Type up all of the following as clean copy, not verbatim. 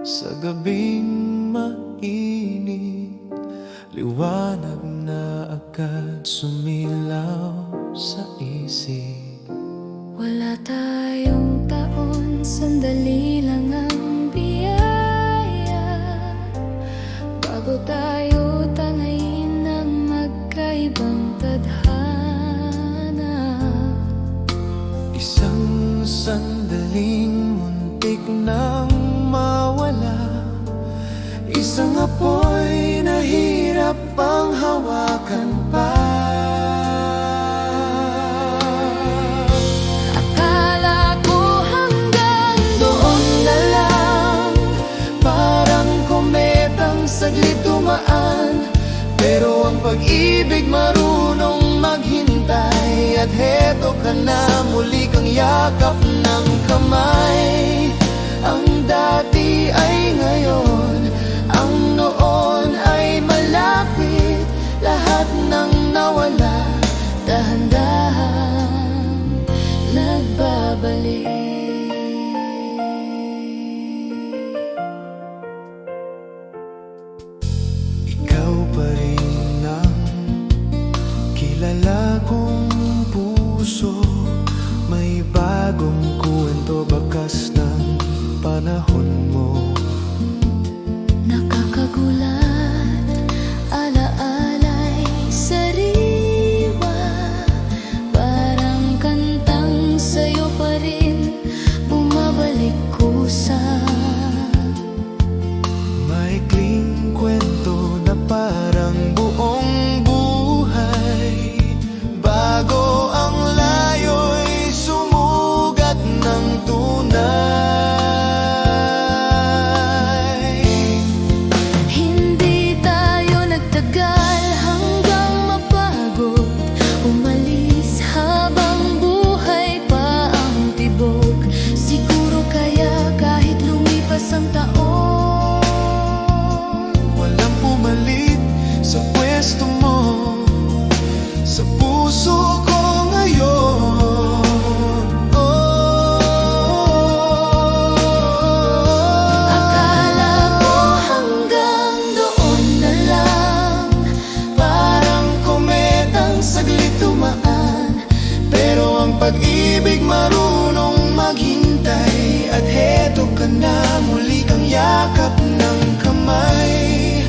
Sa gabing mainit, liwanag na agad sumilaw sa isip. Wala tayong taon, sandali lang ang biyaya bago tayo tangayin ng magkaibang tadhana. Isang sandaling muntik nang mawala, isang apoy na hirap pang hawakan pa. Akala ko hanggang doon na lang, parang kometang saglit dumaan. Pero ang pag-ibig marunong maghintay, at heto ka na, muli kang yakap ng kamay. Ang dati ay ngayon, ang noon ay malapit. Lahat ng nawala, dahan-dahan nagbabalik. ikaw pa rin ang kilala kong puso. May bagong kwento, bakas ng panahon mo. Nakakagulat, alaala'y sariwa, parang kantang sa'yo pa rin bumabalik kusa. Maikling kwento na parang buong buhay, bago ang layo'y sumugat ng tunay. Hindi tayo nagtagal hanggang mapagod, umalis habang buhay pa ang tibok. Siguro kaya kahit lumipas ang taon, Walang pumalit sa pwesto mo, sa puso ko ngayon. akala ko hanggang doon na lang, Parang kometang saglit tumaan. Pero ang pag-ibig marunong maghintay, at heto ka na, muli kang yakap ng kamay.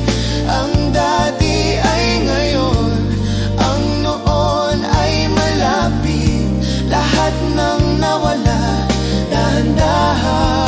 Ang dati ay ngayon, ang noon ay malapit. Lahat ng nawala, dahan-dahan